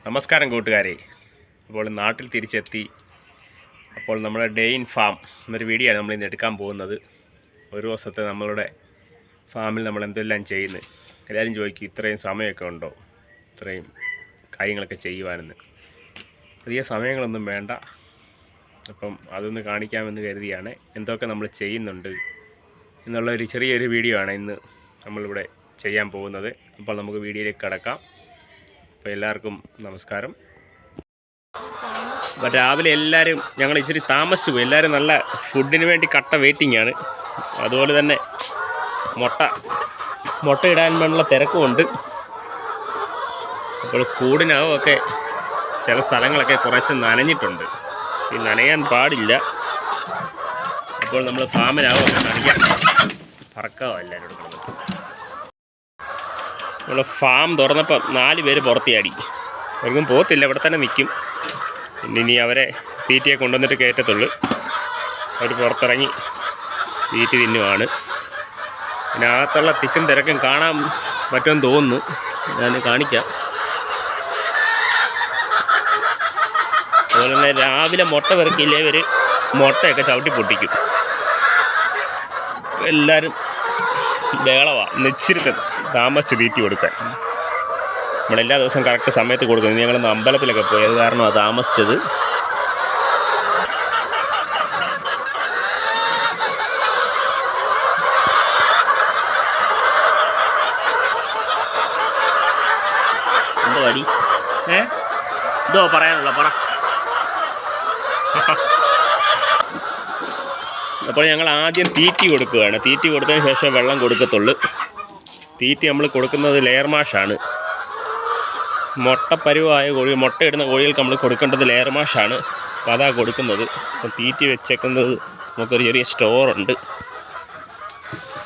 നമസ്കാരം കൂട്ടുകാരെ. അപ്പോൾ നാട്ടിൽ തിരിച്ചെത്തി. അപ്പോൾ നമ്മുടെ ഡേ ഇൻ ഫാം എന്നൊരു വീഡിയോ ആണ് നമ്മളിന്ന് എടുക്കാൻ പോകുന്നത്. ഒരു ദിവസത്തെ നമ്മളുടെ ഫാമിൽ നമ്മൾ എന്തെല്ലാം ചെയ്യുന്നത്. എല്ലാവരും ചോദിക്കും ഇത്രയും സമയമൊക്കെ ഉണ്ടോ, ഇത്രയും കാര്യങ്ങളൊക്കെ ചെയ്യുവാനെന്ന്. അധിക സമയങ്ങളൊന്നും വേണ്ട. അപ്പം അതൊന്ന് കാണിക്കാമെന്ന് കരുതിയാണ് എന്തൊക്കെ നമ്മൾ ചെയ്യുന്നുണ്ട് എന്നുള്ളൊരു ചെറിയൊരു വീഡിയോ ആണ് ഇന്ന് നമ്മളിവിടെ ചെയ്യാൻ പോകുന്നത്. അപ്പോൾ നമുക്ക് വീഡിയോയിലേക്ക് കടക്കാം. അപ്പോൾ എല്ലാവർക്കും നമസ്കാരം. അപ്പോൾ രാവിലെ എല്ലാവരും ഞങ്ങൾ ഇച്ചിരി താമസിച്ചു പോയി. എല്ലാവരും നല്ല ഫുഡിന് വേണ്ടി കട്ട വെയിറ്റിംഗ് ആണ്. അതുപോലെ തന്നെ മുട്ട ഇടാൻ വേണ്ടിയുള്ള തിരക്കുമുണ്ട്. അപ്പോൾ കൂടിനകമൊക്കെ ചില സ്ഥലങ്ങളൊക്കെ കുറച്ച് നനഞ്ഞിട്ടുണ്ട്. ഈ നനയാൻ പാടില്ല. അപ്പോൾ നമ്മൾ ഫാമിനകമൊക്കെ നനയ്ക്കാം. പറക്കാവോ എല്ലാവരും. നമ്മൾ ഫാം തുറന്നപ്പോൾ 4 പേര് പുറത്തിയാടി. അവർക്കും പോകത്തില്ല, ഇവിടെ തന്നെ നിൽക്കും. ഇനി അവരെ തീറ്റയെ കൊണ്ടുവന്നിട്ട് കയറ്റത്തുള്ളൂ. അവർ പുറത്തിറങ്ങി തീറ്റ തിന്നുവാണ്. പിന്നെ അകത്തുള്ള തിക്കും തിരക്കും കാണാൻ പറ്റുമെന്ന് തോന്നുന്നു. ഞാൻ കാണിക്കാം. അതുപോലെ തന്നെ രാവിലെ മുട്ട പെറുക്കിയില്ലേ ഇവർ മുട്ടയൊക്കെ ചവിട്ടി പൊട്ടിക്കും. എല്ലാവരും ബഹളമാണ്. നെച്ചിരുത്ത് താമസിച്ച് തീറ്റി കൊടുക്കാൻ. നമ്മളെല്ലാ ദിവസവും കറക്റ്റ് സമയത്ത് കൊടുക്കുന്നു. ഞങ്ങളൊന്ന് അമ്പലത്തിലൊക്കെ പോയി, അത് കാരണമാണ് താമസിച്ചത്. എന്തോ അടി ഇതോ പറയാനുള്ള പറ. അപ്പോൾ ഞങ്ങൾ ആദ്യം തീറ്റി കൊടുക്കുകയാണ്. തീറ്റി കൊടുത്തതിന് ശേഷം വെള്ളം കൊടുക്കത്തുള്ളൂ. തീറ്റി നമ്മൾ കൊടുക്കുന്നത് ലെയർ മാഷാണ്. മുട്ടപ്പരുവായ കോഴി, മുട്ടയിടുന്ന കോഴികൾക്ക് നമ്മൾ കൊടുക്കേണ്ടത് ലെയർ മാഷാണ്. അപ്പോൾ അതാണ് കൊടുക്കുന്നത്. അപ്പം തീറ്റി വെച്ചേക്കുന്നത് നമുക്കൊരു ചെറിയ സ്റ്റോറുണ്ട്.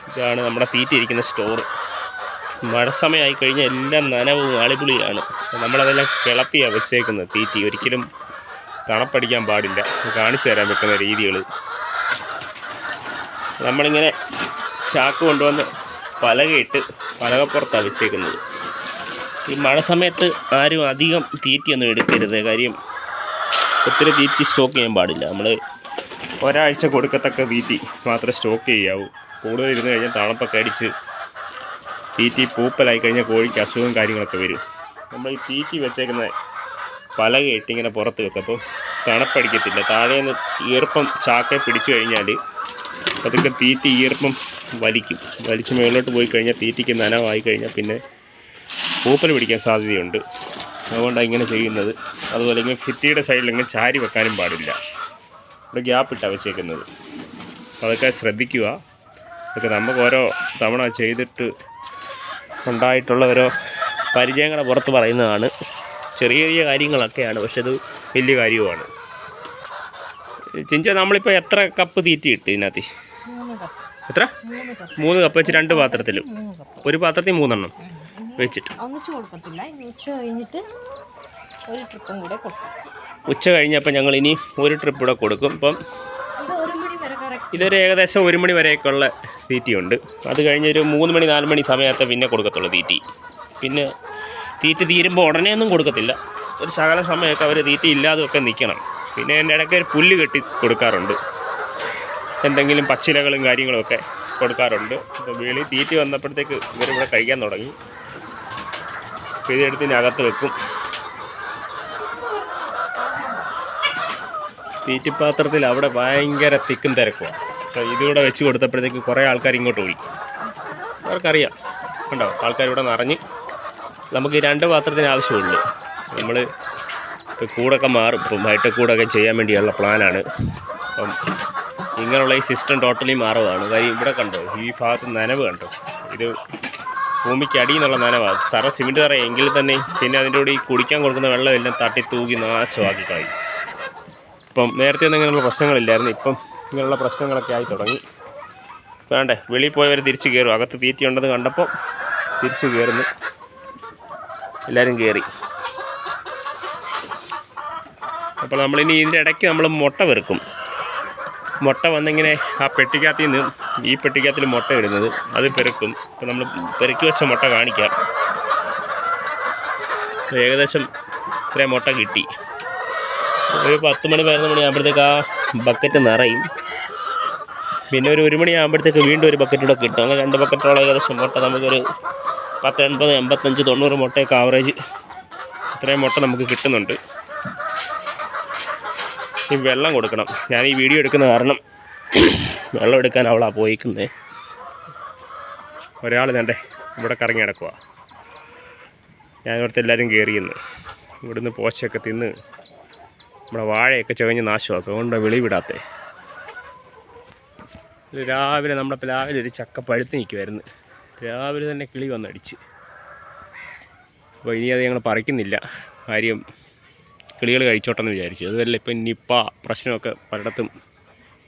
ഇതാണ് നമ്മുടെ തീറ്റി ഇരിക്കുന്ന സ്റ്റോറ്. മഴ സമയമായി കഴിഞ്ഞാൽ എല്ലാം നനവും ആളിപുളിയാണ്. നമ്മളതെല്ലാം കിളപ്പിയാണ് വെച്ചേക്കുന്നത്. തീറ്റി ഒരിക്കലും തണുപ്പടിക്കാൻ പാടില്ല. കാണിച്ചു തരാൻ വെക്കുന്ന രീതികൾ. നമ്മളിങ്ങനെ ചാക്ക് കൊണ്ടുവന്ന് പലകയിട്ട് പലകപ്പുറത്താണ് വെച്ചേക്കുന്നത്. ഈ മഴ സമയത്ത് ആരും അധികം തീറ്റിയൊന്നും എടുക്കരുത്. കാര്യം ഒത്തിരി തീറ്റി സ്റ്റോക്ക് ചെയ്യാൻ പാടില്ല. നമ്മൾ ഒരാഴ്ച കൊടുക്കത്തക്ക തീറ്റി മാത്രമേ സ്റ്റോക്ക് ചെയ്യാവൂ. കൂടുതൽ ഇരുന്ന് കഴിഞ്ഞാൽ തണുപ്പൊക്കെ അടിച്ച് തീറ്റി പൂപ്പലായി കഴിഞ്ഞാൽ കോഴിക്ക് അസുഖവും കാര്യങ്ങളൊക്കെ വരും. നമ്മൾ ഈ തീറ്റി വെച്ചേക്കുന്ന പലകയിട്ട് ഇങ്ങനെ പുറത്ത് വെക്കും. അപ്പോൾ തണുപ്പടിക്കത്തില്ല. താഴേന്ന് ഈർപ്പം ചാക്കെ പിടിച്ചു കഴിഞ്ഞാൽ അതൊക്കെ തീറ്റി ഈർപ്പം വലിച്ച് മുകളിലോട്ട് പോയി കഴിഞ്ഞാൽ തീറ്റിക്ക് നനവായി കഴിഞ്ഞാൽ പിന്നെ പൂപ്പൽ പിടിക്കാൻ സാധ്യതയുണ്ട്. അതുകൊണ്ടാണ് ഇങ്ങനെ ചെയ്യുന്നത്. അതുപോലെ ഇങ്ങനെ ഭിത്തിയുടെ സൈഡിൽ ഇങ്ങനെ ചാരി വെക്കാനും പാടില്ല. ഇവിടെ ഗ്യാപ്പിട്ടാണ് വെച്ചേക്കുന്നത്. അതൊക്കെ ശ്രദ്ധിക്കുക. അതൊക്കെ നമുക്ക് ഓരോ തവണ ചെയ്തിട്ട് ഉണ്ടായിട്ടുള്ള ഓരോ പരിചയങ്ങളെ പുറത്ത് പറയുന്നതാണ്. ചെറിയ ചെറിയ കാര്യങ്ങളൊക്കെയാണ്, പക്ഷെ അത് വലിയ കാര്യവുമാണ്. ചിഞ്ച നമ്മളിപ്പോൾ എത്ര കപ്പ് തീറ്റി ഇട്ട് ഇതിനകത്ത്? എത്ര? 3 കപ്പ് വെച്ച് 2 പാത്രത്തിലും. ഒരു പാത്രത്തിൽ 3 എണ്ണം വെച്ചിട്ട് ഉച്ച കഴിഞ്ഞപ്പോൾ ഞങ്ങൾ ഇനി ഒരു ട്രിപ്പ് കൂടെ കൊടുക്കും. ഇപ്പം ഇതൊരു ഏകദേശം 1 മണി വരെയൊക്കെയുള്ള തീറ്റിയുണ്ട്. അത് കഴിഞ്ഞൊരു 3 മണി 4 മണി സമയത്ത് പിന്നെ കൊടുക്കത്തുള്ളൂ തീറ്റി. പിന്നെ തീറ്റി തീരുമ്പോൾ ഉടനെ ഒന്നും കൊടുക്കത്തില്ല. ഒരു ശകല സമയമൊക്കെ അവർ തീറ്റി ഇല്ലാതെയൊക്കെ നിൽക്കണം. പിന്നെ എൻ്റെ ഇടയ്ക്ക് ഒരു പുല്ല് കെട്ടി കൊടുക്കാറുണ്ട്. എന്തെങ്കിലും പച്ചിലകളും കാര്യങ്ങളൊക്കെ കൊടുക്കാറുണ്ട്. അപ്പോൾ വെളി തീറ്റി വന്നപ്പോഴത്തേക്ക് ഇവരിവിടെ കഴിക്കാൻ തുടങ്ങി. അപ്പോൾ ഇതെടുത്തിനകത്ത് വെക്കും. തീറ്റിപ്പാത്രത്തിൽ അവിടെ ഭയങ്കര തിക്കും തിരക്കുമാണ്. അപ്പോൾ ഇതിവിടെ വെച്ച് കൊടുത്തപ്പോഴത്തേക്ക് കുറേ ആൾക്കാർ ഇങ്ങോട്ട് പോയി. അവർക്കറിയാം, കണ്ടോ, ആൾക്കാരിവിടെ നിറഞ്ഞ്. നമുക്ക് ഈ 2 പാത്രത്തിന് ആവശ്യമുള്ളൂ. നമ്മൾ ഇപ്പോൾ കൂടൊക്കെ മാറും. ഇപ്പം വൈകിട്ട് കൂടൊക്കെ ചെയ്യാൻ വേണ്ടിയുള്ള പ്ലാനാണ്. അപ്പം ഇങ്ങനെയുള്ള ഈ സിസ്റ്റം ടോട്ടലി മാറുകയാണ്. കാര്യം ഇവിടെ കണ്ടോ, ഈ ഭാഗത്ത് നനവ് കണ്ടോ, ഇത് ഭൂമിക്ക് അടിയിൽ നിന്നുള്ള നനവാണ്. തറ സിമെൻറ്റ് തറ എങ്കിൽ തന്നെ പിന്നെ അതിൻ്റെ കൂടെ ഈ കുടിക്കാൻ കൊടുക്കുന്ന വെള്ളമെല്ലാം തട്ടി തൂക്കി നാശമാക്കി കളയും. ഇപ്പം നേരത്തെ ഒന്നും ഇങ്ങനെയുള്ള പ്രശ്നങ്ങളില്ലായിരുന്നു. ഇപ്പം ഇങ്ങനെയുള്ള പ്രശ്നങ്ങളൊക്കെ ആയി തുടങ്ങി. വേണ്ടേ, വെളിയിൽ പോയവർ തിരിച്ച് കയറും. അകത്ത് തീറ്റി ഉണ്ടെന്ന് കണ്ടപ്പോൾ തിരിച്ച് കയറുന്നു. എല്ലാവരും കയറി. അപ്പോൾ നമ്മളിനി ഇതിൻ്റെ ഇടയ്ക്ക് നമ്മൾ മുട്ട പെറുക്കും. മുട്ട വന്നിങ്ങനെ ആ പെട്ടിക്കകത്തിൽ നിന്ന് ഈ പെട്ടിക്കകത്തിൽ മുട്ട ഇടുന്നത് അത് പെറുക്കും. അപ്പോൾ നമ്മൾ പെറുക്കി വെച്ച മുട്ട കാണിക്കാം. ഏകദേശം ഇത്രയും മുട്ട കിട്ടി. ഒരു 10 മണി 11 മണി ആകുമ്പോഴത്തേക്ക് ആ ബക്കറ്റ് നിറയും. പിന്നെ ഒരു 1 മണി ആകുമ്പോഴത്തേക്ക് വീണ്ടും ഒരു ബക്കറ്റ് കൂടെ കിട്ടും. അങ്ങനെ 2 ബക്കറ്റോളം ഏകദേശം മുട്ട നമുക്കൊരു 10, 80, 85, 90 മുട്ടയൊക്കെ ആവറേജ് ഇത്രയും മുട്ട നമുക്ക് കിട്ടുന്നുണ്ട്. ഈ വെള്ളം കൊടുക്കണം. ഞാൻ ഈ വീഡിയോ എടുക്കുന്ന കാരണം വെള്ളം എടുക്കാൻ അവളാണ് പോയിക്കുന്നത്. ഒരാൾ വേണ്ടേ ഇവിടെ കറങ്ങി കിടക്കുക. ഞാൻ ഇവിടുത്തെ എല്ലാവരും കയറിയെന്ന് ഇവിടുന്ന് പോച്ചയൊക്കെ തിന്ന് നമ്മുടെ വാഴയൊക്കെ ചകഞ്ഞ് നാശമാക്കും. അതുകൊണ്ട് വെളി വിടാത്തേ. രാവിലെ നമ്മുടെ പ്ലാവിൽ ഒരു ചക്ക പഴുത്ത് നിൽക്കുമായിരുന്നു. രാവിലെ തന്നെ കിളി വന്നടിച്ച്. അപ്പോൾ ഇനി അത് ഞങ്ങൾ പറിക്കുന്നില്ല. കാര്യം കിളികൾ കഴിച്ചോട്ടെന്ന് വിചാരിച്ചു. അതുമല്ല ഇപ്പം നിപ്പ പ്രശ്നമൊക്കെ പലയിടത്തും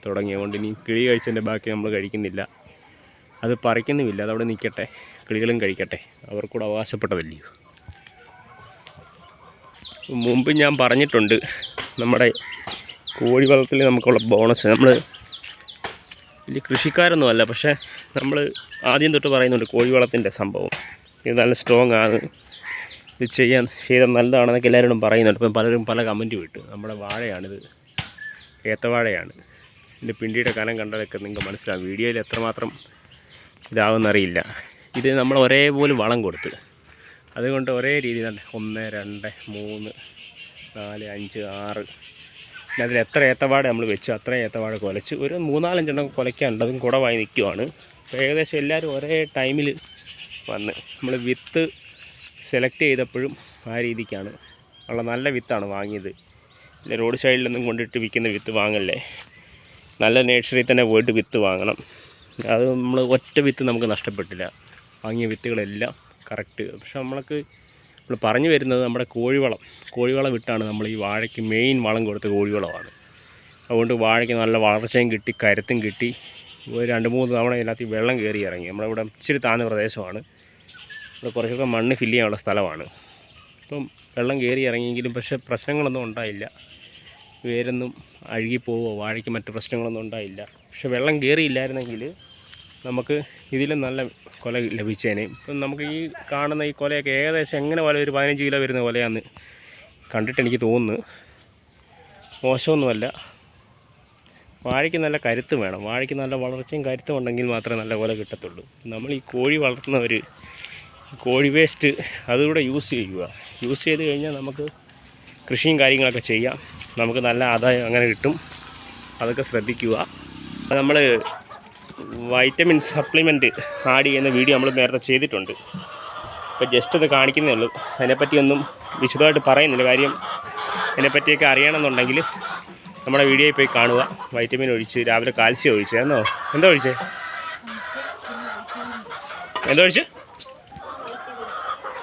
തുടങ്ങിയതുകൊണ്ട് ഇനി കിളി കഴിച്ചതിൻ്റെ ബാക്കി നമ്മൾ കഴിക്കുന്നില്ല. അത് പറിക്കുന്നുമില്ല. അതവിടെ നിൽക്കട്ടെ, കിളികളും കഴിക്കട്ടെ. അവർക്കൂടെ അവകാശപ്പെട്ടതല്ലയോ. മുമ്പ് ഞാൻ പറഞ്ഞിട്ടുണ്ട് നമ്മുടെ കോഴി വളർത്തൽ നമുക്കുള്ള ബോണസ്. നമ്മൾ വലിയ കൃഷിക്കാരൊന്നുമല്ല, പക്ഷേ നമ്മൾ ആദ്യം തൊട്ട് പറയുന്നുണ്ട് കോഴി വളത്തിൻ്റെ സംഭവം. ഇത് നല്ല സ്ട്രോങ് ആണ്, ഇത് ചെയ്താൽ നല്ലതാണെന്നൊക്കെ എല്ലാവരോടും പറയുന്നുണ്ട്. ഇപ്പം പലരും പല കമൻറ്റ് വിട്ടു. നമ്മുടെ വാഴയാണിത്, ഏത്തവാഴയാണ്. ഇതിൻ്റെ പിണ്ടിയുടെ കനം കണ്ടാലൊക്കെ നിങ്ങൾക്ക് മനസ്സിലാവും. വീഡിയോയിൽ എത്രമാത്രം ഇതാവുമെന്നറിയില്ല. ഇത് നമ്മൾ ഒരേപോലെ വളം കൊടുത്ത്, അതുകൊണ്ട് ഒരേ രീതിയിൽ 1, 2, 3, 4, 5, 6 പിന്നെ അതിൽ എത്ര ഏത്തവാഴ നമ്മൾ വെച്ചു അത്രയും ഏത്തവാഴ കുലച്ച് ഒരു 3-4 എണ്ണം കുലയ്ക്കാനുണ്ട്. അതും കുടവായി നിൽക്കുവാണ്. അപ്പോൾ ഏകദേശം എല്ലാവരും ഒരേ ടൈമിൽ വന്ന് നമ്മൾ വിത്ത് സെലക്ട് ചെയ്തപ്പോഴും ആ രീതിക്കാണ് ഉള്ള നല്ല വിത്താണ് വാങ്ങിയത്. പിന്നെ റോഡ് സൈഡിലൊന്നും കൊണ്ടിട്ട് വിൽക്കുന്ന വിത്ത് വാങ്ങല്ലേ. നല്ല നേഴ്സറിയിൽ തന്നെ പോയിട്ട് വിത്ത് വാങ്ങണം. അത് നമ്മൾ ഒറ്റ വിത്ത് നമുക്ക് നഷ്ടപ്പെട്ടില്ല. വാങ്ങിയ വിത്തുകളെല്ലാം കറക്റ്റ്. പക്ഷെ നമ്മൾ പറഞ്ഞു വരുന്നത് നമ്മുടെ കോഴിവളം വിട്ടാണ് നമ്മൾ ഈ വാഴയ്ക്ക് മെയിൻ വളം കൊടുത്ത കോഴിവളമാണ്. അതുകൊണ്ട് വാഴയ്ക്ക് നല്ല വളർച്ചയും കിട്ടി, കരുത്തും കിട്ടി. ഒരു 2-3 തവണ ഇതിനകത്ത് വെള്ളം കയറി ഇറങ്ങി. നമ്മളിവിടെ ഇച്ചിരി താഴ്ന്ന പ്രദേശമാണ്. ഇവിടെ കുറച്ചൊക്കെ മണ്ണ് ഫില്ല് ചെയ്യാനുള്ള സ്ഥലമാണ്. ഇപ്പം വെള്ളം കയറി ഇറങ്ങിയെങ്കിലും പക്ഷേ പ്രശ്നങ്ങളൊന്നും ഉണ്ടായില്ല. വേരൊന്നും അഴുകിപ്പോവോ വാഴയ്ക്ക് മറ്റ് പ്രശ്നങ്ങളൊന്നും ഉണ്ടായില്ല. പക്ഷെ വെള്ളം കയറിയില്ലായിരുന്നെങ്കിൽ നമുക്ക് ഇതിലും നല്ല കൊല ലഭിച്ചേനെ. ഇപ്പം നമുക്ക് ഈ കാണുന്ന ഈ കൊലയൊക്കെ ഏകദേശം എങ്ങനെ പോലെ ഒരു 15 കിലോ വരുന്ന കൊലയാണെന്ന് കണ്ടിട്ട് എനിക്ക് തോന്നുന്നു. മോശമൊന്നുമല്ല. വാഴയ്ക്ക് നല്ല കരുത്ത് വേണം. വാഴയ്ക്ക് നല്ല വളർച്ചയും കരുത്തും ഉണ്ടെങ്കിൽ മാത്രമേ നല്ല കൊല കിട്ടത്തുള്ളൂ. നമ്മൾ ഈ കോഴി വളർത്തുന്നവർ കോഴി വേസ്റ്റ് അതുകൂടെ യൂസ് ചെയ്ത് കഴിഞ്ഞാൽ നമുക്ക് കൃഷിയും കാര്യങ്ങളൊക്കെ ചെയ്യാം. നമുക്ക് നല്ല ആദായം അങ്ങനെ കിട്ടും. അതൊക്കെ ശ്രദ്ധിക്കുക. നമ്മൾ വൈറ്റമിൻ സപ്ലിമെൻറ്റ് ആഡ് ചെയ്യുന്ന വീഡിയോ നമ്മൾ നേരത്തെ ചെയ്തിട്ടുണ്ട്. ഇപ്പോൾ ജസ്റ്റ് അത് കാണിക്കുന്നേ ഉള്ളൂ. അതിനെപ്പറ്റിയൊന്നും വിശദമായിട്ട് പറയുന്നില്ല. കാര്യം അതിനെപ്പറ്റിയൊക്കെ അറിയണമെന്നുണ്ടെങ്കിൽ നമ്മുടെ വീഡിയോയിൽ പോയി കാണുക. വൈറ്റമിൻ ഒഴിച്ച് രാവിലെ കാൽസ്യം ഒഴിച്ച് എന്താ ഒഴിച്ചേ? എന്താ ഒഴിച്ച്?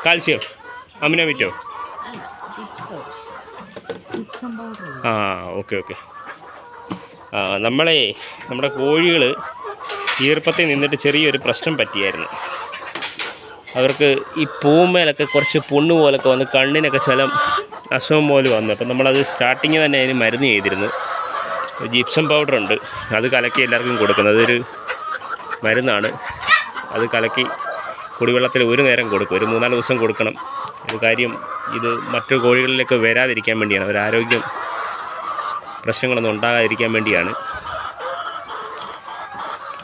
കാൽസ്യം, അമിനോവിറ്റോ? ആ ഓക്കെ. നമ്മുടെ കോഴികൾ ഈർപ്പത്തിൽ നിന്നിട്ട് ചെറിയൊരു പ്രശ്നം പറ്റിയായിരുന്നു. അവർക്ക് ഈ പൂമേലൊക്കെ കുറച്ച് പുണ്ണ് പോലൊക്കെ വന്ന് കണ്ണിനൊക്കെ ചില അസുഖം പോലെ വന്നു. അപ്പം നമ്മളത് സ്റ്റാർട്ടിങ് തന്നെ അതിന് മരുന്ന് ചെയ്തിരുന്നു. ജിപ്സം പൗഡറുണ്ട്, അത് കലക്കി എല്ലാവർക്കും കൊടുക്കുന്നത്. അതൊരു മരുന്നാണ്. അത് കലക്കി കുടിവെള്ളത്തിൽ ഒരു നേരം കൊടുക്കും. ഒരു 3-4 ദിവസം കൊടുക്കണം. ഒരു കാര്യം, ഇത് മറ്റു കോഴികളിലേക്ക് വരാതിരിക്കാൻ വേണ്ടിയാണ്. ഒരു ആരോഗ്യം പ്രശ്നങ്ങളൊന്നും ഉണ്ടാകാതിരിക്കാൻ വേണ്ടിയാണ്.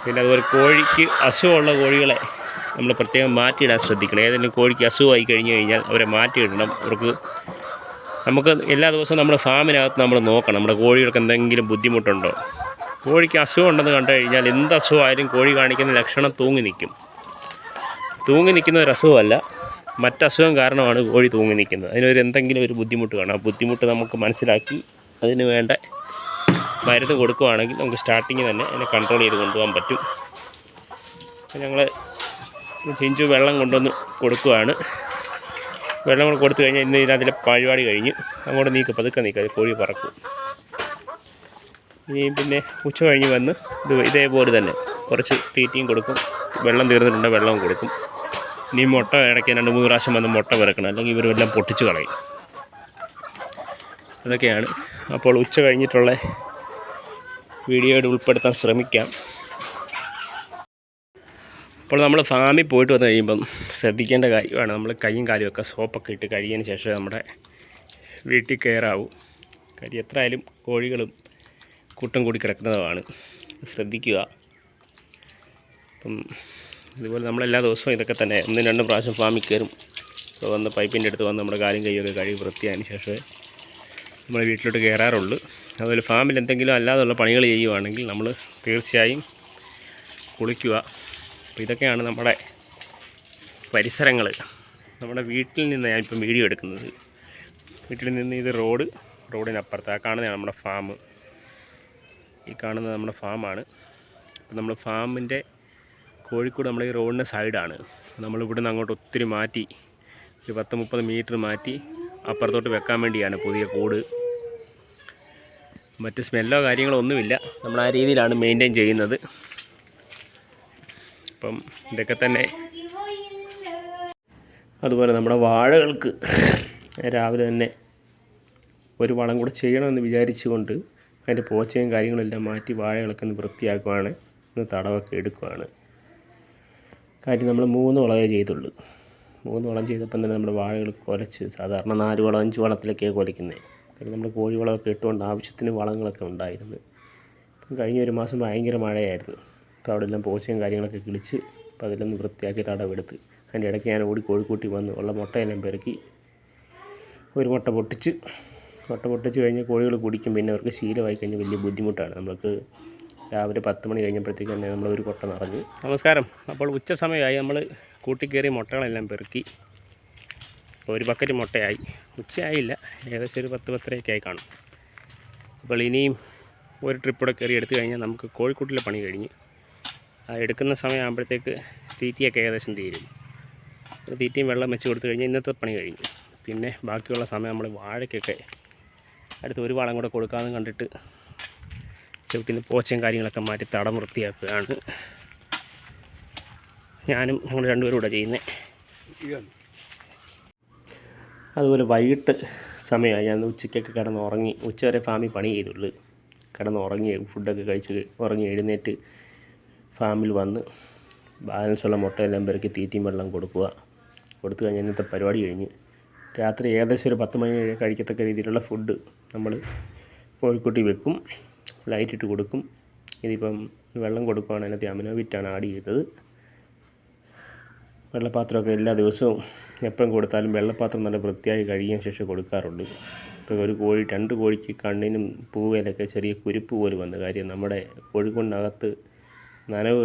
പിന്നെ അതുപോലെ കോഴിക്ക് അസുഖമുള്ള കോഴികളെ നമ്മൾ പ്രത്യേകം മാറ്റിയിടാൻ ശ്രദ്ധിക്കണം. ഏതെങ്കിലും കോഴിക്ക് അസുഖമായി കഴിഞ്ഞാൽ അവരെ മാറ്റിയിടണം. നമുക്ക് എല്ലാ ദിവസവും നമ്മുടെ ഫാമിനകത്ത് നമ്മൾ നോക്കണം നമ്മുടെ കോഴികൾക്ക് എന്തെങ്കിലും ബുദ്ധിമുട്ടുണ്ടോ. കോഴിക്ക് അസുഖം ഉണ്ടെന്ന് കണ്ടു കഴിഞ്ഞാൽ എന്ത് അസുഖമായാലും കോഴി കാണിക്കുന്ന ലക്ഷണം തൂങ്ങി നിൽക്കുന്ന ഒരു അസുഖമല്ല, മറ്റസുഖം കാരണമാണ് കോഴി തൂങ്ങി നിൽക്കുന്നത്. അതിനൊരു എന്തെങ്കിലും ഒരു ബുദ്ധിമുട്ട് കാണും. ആ ബുദ്ധിമുട്ട് നമുക്ക് മനസ്സിലാക്കി അതിന് വേണ്ട മരുന്ന് കൊടുക്കുകയാണെങ്കിൽ നമുക്ക് സ്റ്റാർട്ടിങ് തന്നെ അതിനെ കൺട്രോൾ ചെയ്ത് കൊണ്ടുപോകാൻ പറ്റും. ഞങ്ങൾ ചിഞ്ചു വെള്ളം കൊണ്ടുവന്ന് കൊടുക്കുകയാണ്. വെള്ളം കൂടെ കൊടുത്തു കഴിഞ്ഞാൽ ഇന്ന് ഇതിനകത്തിലെ പരിപാടി കഴിഞ്ഞ് അങ്ങോട്ട് പതുക്കെ നീക്കുക, കോഴി പറക്കും. ഇനി പിന്നെ ഉച്ച കഴിഞ്ഞ് വന്ന് ഇതേപോലെ തന്നെ കുറച്ച് തീറ്റയും കൊടുക്കും. വെള്ളം തീർന്നിട്ടുണ്ടെങ്കിൽ വെള്ളവും കൊടുക്കും. ഇനി മുട്ട ഇടയ്ക്ക് 2-3 പ്രാവശ്യം വന്ന് മുട്ട പിറക്കണം, അല്ലെങ്കിൽ ഇവരെല്ലാം പൊട്ടിച്ച് കളയും. അതൊക്കെയാണ്. അപ്പോൾ ഉച്ച കഴിഞ്ഞിട്ടുള്ള വീഡിയോയിൽ ഉൾപ്പെടുത്താൻ ശ്രമിക്കാം. അപ്പോൾ നമ്മൾ ഫാമിൽ പോയിട്ട് വന്നു കഴിയുമ്പം ശ്രദ്ധിക്കേണ്ട കാര്യമാണ്, നമ്മൾ കൈയും കാലുമൊക്കെ സോപ്പൊക്കെ ഇട്ട് കഴുകിയതിന് ശേഷം നമ്മുടെ വീട്ടിൽ കയറാവൂ. കാര്യം എത്രയായാലും കോഴികളും കൂട്ടം കൂടി കിടക്കുന്നതാണ്, ശ്രദ്ധിക്കുക. അപ്പം ഇതുപോലെ നമ്മളെല്ലാ ദിവസവും ഇതൊക്കെ തന്നെ 1-2 പ്രാവശ്യം ഫാമിൽ കയറും. അപ്പോൾ വന്ന് പൈപ്പിൻ്റെ അടുത്ത് വന്ന് നമ്മുടെ കാലും കൈയൊക്കെ കഴുകി വൃത്തിയായതിന് ശേഷമേ നമ്മൾ വീട്ടിലോട്ട് കയറാറുള്ളൂ. അതുപോലെ ഫാമിൽ എന്തെങ്കിലും അല്ലാതെയുള്ള പണികൾ ചെയ്യുവാണെങ്കിൽ നമ്മൾ തീർച്ചയായും കുളിക്കുക. അപ്പോൾ ഇതൊക്കെയാണ് നമ്മുടെ പരിസരങ്ങൾ. നമ്മുടെ വീട്ടിൽ നിന്ന് ഞാനിപ്പം വീഡിയോ എടുക്കുന്നത്. വീട്ടിൽ നിന്ന് ഇത് റോഡിനപ്പുറത്ത് ആ കാണുന്നതാണ് നമ്മുടെ ഫാം. ഈ കാണുന്നത് നമ്മുടെ ഫാമാണ്. അപ്പോൾ നമ്മൾ ഫാമിൻ്റെ കോഴിക്കോട് നമ്മൾ ഈ റോഡിൻ്റെ സൈഡാണ്. നമ്മളിവിടുന്ന് അങ്ങോട്ട് ഒത്തിരി മാറ്റി ഒരു 10-30 മീറ്റർ മാറ്റി അപ്പുറത്തോട്ട് വെക്കാൻ വേണ്ടിയാണ് പുതിയ കൂട്. മറ്റ് സ്മെല്ലോ കാര്യങ്ങളോ ഒന്നുമില്ല. നമ്മൾ ആ രീതിയിലാണ് മെയിൻറ്റെയിൻ ചെയ്യുന്നത്. അപ്പം ഇതൊക്കെ തന്നെ. അതുപോലെ നമ്മുടെ വാഴകൾക്ക് രാവിലെ തന്നെ ഒരു വളം കൂടെ ചെയ്യണമെന്ന് വിചാരിച്ചുകൊണ്ട് അതിൻ്റെ പോച്ചയും കാര്യങ്ങളെല്ലാം മാറ്റി വാഴകളൊക്കെ ഒന്ന് വൃത്തിയാക്കുവാണ്, ഒന്ന് തടവൊക്കെ എടുക്കുവാണ്. കാര്യം നമ്മൾ 3 വളമേ ചെയ്തുള്ളൂ. 3 വളം ചെയ്തപ്പം തന്നെ നമ്മുടെ വാഴകൾ കുലച്ച്, സാധാരണ 4 വളം 5 വളത്തിലൊക്കെയാണ് കുലയ്ക്കുന്നത്. കാര്യം നമ്മൾ കോഴിവളമൊക്കെ ഇട്ടുകൊണ്ട് ആവശ്യത്തിന് വളങ്ങളൊക്കെ ഉണ്ടായിരുന്നു. അപ്പം കഴിഞ്ഞ ഒരു മാസം ഭയങ്കര മഴയായിരുന്നു. അപ്പോൾ അവിടെ എല്ലാം പോച്ചയും കാര്യങ്ങളൊക്കെ കിളിച്ച് അപ്പോൾ അതെല്ലാം ഒന്ന് വൃത്തിയാക്കി തടവെടുത്ത് അതിൻ്റെ ഇടയ്ക്ക് ഞാൻ ഓടി കോഴിക്കൂട്ടി വന്ന് ഉള്ള മുട്ടയെല്ലാം പെറുക്കി ഒരു മുട്ട പൊട്ടിച്ച് കഴിഞ്ഞ് കോഴികൾ കുടിക്കും. പിന്നെ അവർക്ക് ശീലമായി കഴിഞ്ഞാൽ വലിയ ബുദ്ധിമുട്ടാണ്. നമുക്ക് രാവിലെ 10 മണി കഴിഞ്ഞപ്പോഴത്തേക്ക് തന്നെ നമ്മൾ ഒരു കൊട്ട നിറഞ്ഞു. നമസ്കാരം. അപ്പോൾ ഉച്ച സമയമായി. നമ്മൾ കൂട്ടിക്കയറി മുട്ടകളെല്ലാം പെറുക്കി ഒരു ബക്കറ്റ് മുട്ടയായി. ഉച്ചയായില്ല, ഏകദേശം ഒരു 10-10:30 ആയി കാണും. അപ്പോൾ ഇനിയും ഒരു ട്രിപ്പൂടെ കയറി എടുത്തു കഴിഞ്ഞാൽ നമുക്ക് കോഴിക്കൂട്ടിലെ പണി കഴിഞ്ഞ് എടുക്കുന്ന സമയമാകുമ്പോഴത്തേക്ക് തീറ്റയൊക്കെ ഏകദേശം തീരും. തീറ്റയും വെള്ളം വെച്ച് കൊടുത്തു കഴിഞ്ഞാൽ ഇന്നത്തെ പണി കഴിഞ്ഞു. പിന്നെ ബാക്കിയുള്ള സമയം നമ്മൾ വാഴയ്ക്കൊക്കെ അടുത്ത് ഒരു വളം കൂടെ കൊടുക്കാമെന്ന് കണ്ടിട്ട് ചവിട്ടിന്ന് പോച്ചയും കാര്യങ്ങളൊക്കെ മാറ്റി തടം വൃത്തിയാക്കുകയാണ് ഞാനും ഞങ്ങൾ 2 പേരും കൂടെ ചെയ്യുന്നത്. അതുപോലെ വൈകിട്ട് സമയമായി. ഞാൻ ഉച്ചയ്ക്കൊക്കെ കിടന്നുറങ്ങി. ഉച്ചവരെ ഫാമിൽ പണി ചെയ്തുള്ളൂ. കിടന്നുറങ്ങി ഫുഡൊക്കെ കഴിച്ച് ഉറങ്ങി എഴുന്നേറ്റ് ഫാമിൽ വന്ന് ബാലൻസുള്ള മുട്ടയെല്ലാം പെറുക്കി തീറ്റയും വെള്ളം കൊടുത്തു കഴിഞ്ഞാൽ ഇന്നത്തെ പരിപാടി കഴിഞ്ഞ് രാത്രി ഏകദേശം ഒരു 10 മണി കഴിക്കത്തക്ക രീതിയിലുള്ള ഫുഡ് നമ്മൾ കോഴിക്കുട്ടി വെക്കും, ലൈറ്റിട്ട് കൊടുക്കും. ഇതിപ്പം വെള്ളം കൊടുക്കുകയാണ്, അതിനകത്ത് അമിനോവിറ്റാണ് ആഡ് ചെയ്തത്. വെള്ളപ്പാത്രമൊക്കെ എല്ലാ ദിവസവും എപ്പം കൊടുത്താലും വെള്ളപ്പാത്രം നല്ല വൃത്തിയായി കഴുകിയ ശേഷം കൊടുക്കാറുള്ളൂ. ഇപ്പോൾ ഒരു കോഴി 2 കോഴിക്ക് കണ്ണിനും പൂവേലൊക്കെ ചെറിയ കുരുപ്പ് പോലും വന്നു. കാര്യം നമ്മുടെ കോഴിക്കൊണ്ടകത്ത് നനവ്